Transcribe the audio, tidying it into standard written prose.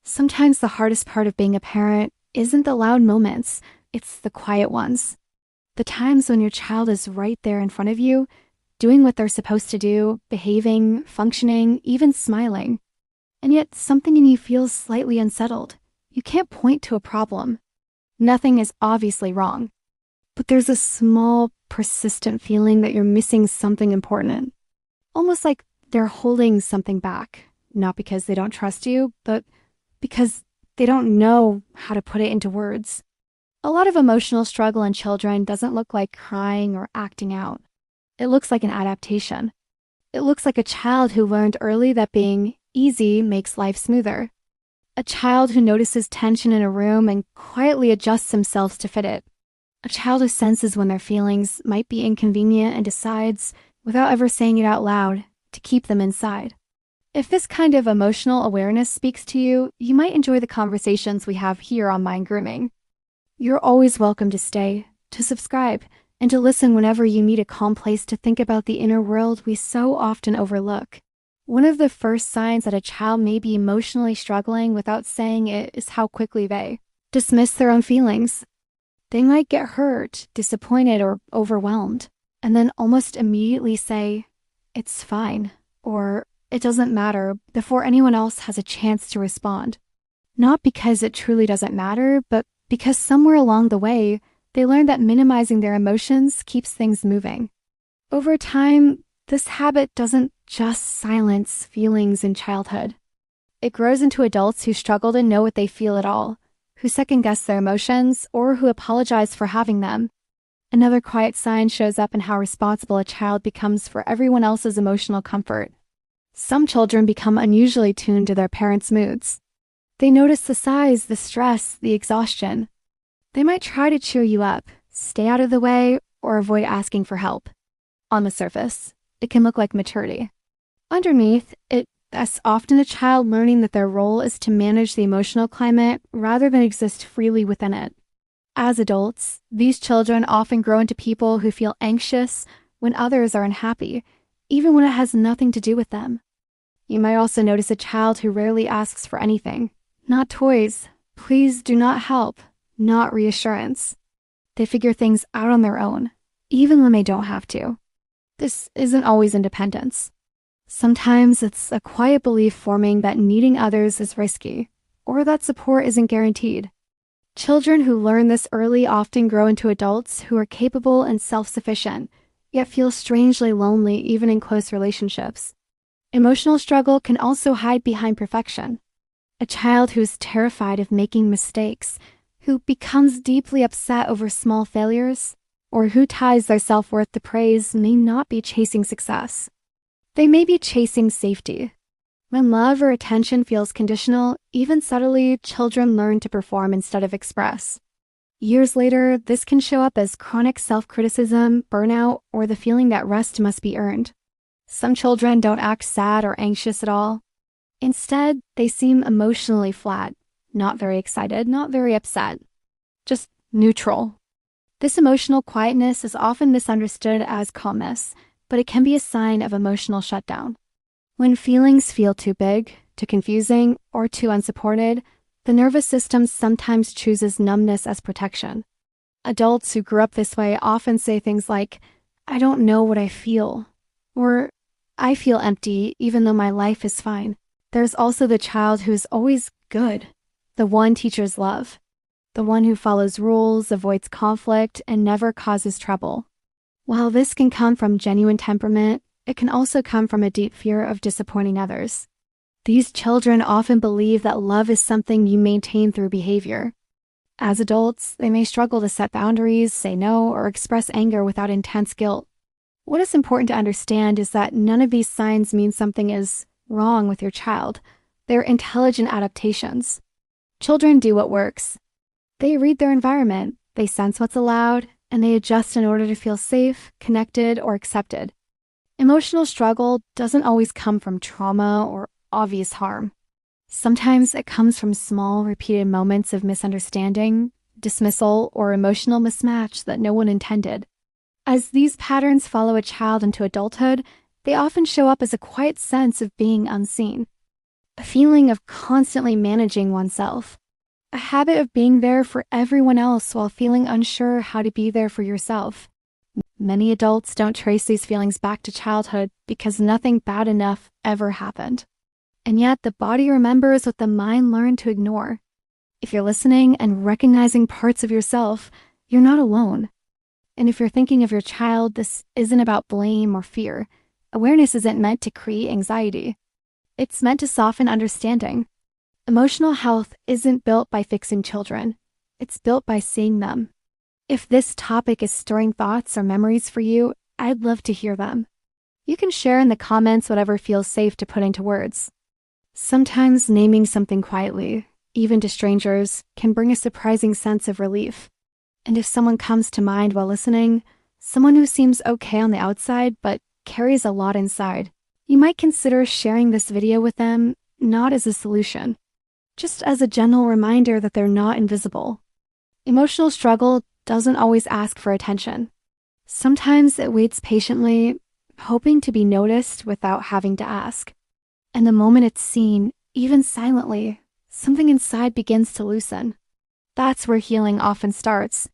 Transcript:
Sometimes the hardest part of being a parent isn't the loud moments, it's the quiet ones. The times when your child is right there in front of you, doing what they're supposed to do, behaving, functioning, even smiling. And yet something in you feels slightly unsettled. You can't point to a problem. Nothing is obviously wrong. But there's a small, persistent feeling that you're missing something important. Almost like they're holding something back, not because they don't trust you, but because they don't know how to put it into words. A lot of emotional struggle in children doesn't look like crying or acting out. It looks like an adaptation. It looks like a child who learned early that being easy makes life smoother. A child who notices tension in a room and quietly adjusts themselves to fit it. A child who senses when their feelings might be inconvenient and decides, without ever saying it out loud, to keep them inside. If this kind of emotional awareness speaks to you, you might enjoy the conversations we have here on Mind Grooming. You're always welcome to stay, to subscribe, and to listen whenever you need a calm place to think about the inner world we so often overlook. One of the first signs that a child may be emotionally struggling without saying it is how quickly they dismiss their own feelings. They might get hurt, disappointed, or overwhelmed, and then almost immediately say, "It's fine," or "It doesn't matter," before anyone else has a chance to respond. Not because it truly doesn't matter, but because somewhere along the way, they learn that minimizing their emotions keeps things moving. Over time, this habit doesn't just silence feelings in childhood. It grows into adults who struggle to know what they feel at all, who second-guess their emotions, or who apologize for having them. Another quiet sign shows up in how responsible a child becomes for everyone else's emotional comfort. Some children become unusually tuned to their parents' moods. They notice the sighs, the stress, the exhaustion. They might try to cheer you up, stay out of the way, or avoid asking for help. On the surface, it can look like maturity. Underneath, that's often a child learning that their role is to manage the emotional climate rather than exist freely within it. As adults, these children often grow into people who feel anxious when others are unhappy, even when it has nothing to do with them. You might also notice a child who rarely asks for anything. Not toys, please do not help, not reassurance. They figure things out on their own, even when they don't have to. This isn't always independence. Sometimes it's a quiet belief forming that needing others is risky, or that support isn't guaranteed. Children who learn this early often grow into adults who are capable and self-sufficient, yet feel strangely lonely even in close relationships. Emotional struggle can also hide behind perfection. A child who is terrified of making mistakes, who becomes deeply upset over small failures, or who ties their self-worth to praise may not be chasing success. They may be chasing safety. When love or attention feels conditional, even subtly, children learn to perform instead of express. Years later, this can show up as chronic self-criticism, burnout, or the feeling that rest must be earned. Some children don't act sad or anxious at all. Instead, they seem emotionally flat, not very excited, not very upset, just neutral. This emotional quietness is often misunderstood as calmness, but it can be a sign of emotional shutdown. When feelings feel too big, too confusing, or too unsupported, the nervous system sometimes chooses numbness as protection. Adults who grew up this way often say things like, "I don't know what I feel," or "I feel empty even though my life is fine." There's also the child who's always good, the one teachers love, the one who follows rules, avoids conflict, and never causes trouble. While this can come from genuine temperament, it can also come from a deep fear of disappointing others. These children often believe that love is something you maintain through behavior. As adults, they may struggle to set boundaries, say no, or express anger without intense guilt. What is important to understand is that none of these signs mean something is wrong with your child. They're intelligent adaptations. Children do what works. They read their environment, they sense what's allowed, and they adjust in order to feel safe, connected, or accepted. Emotional struggle doesn't always come from trauma or obvious harm. Sometimes it comes from small, repeated moments of misunderstanding, dismissal, or emotional mismatch that no one intended. As these patterns follow a child into adulthood, they often show up as a quiet sense of being unseen. a feeling of constantly managing oneself, a habit of being there for everyone else while feeling unsure how to be there for yourself. Many adults don't trace these feelings back to childhood because nothing bad enough ever happened. And yet the body remembers what the mind learned to ignore. If you're listening and recognizing parts of yourself, you're not alone. And if you're thinking of your child, this isn't about blame or fear. Awareness isn't meant to create anxiety. It's meant to soften understanding. Emotional health isn't built by fixing children. It's built by seeing them. If this topic is stirring thoughts or memories for you, I'd love to hear them. You can share in the comments whatever feels safe to put into words. Sometimes naming something quietly, even to strangers, can bring a surprising sense of relief. And if someone comes to mind while listening, someone who seems okay on the outside but carries a lot inside, you might consider sharing this video with them, not as a solution, just as a gentle reminder that they're not invisible. Emotional struggle doesn't always ask for attention. Sometimes it waits patiently, hoping to be noticed without having to ask. And the moment it's seen, even silently, something inside begins to loosen. That's where healing often starts.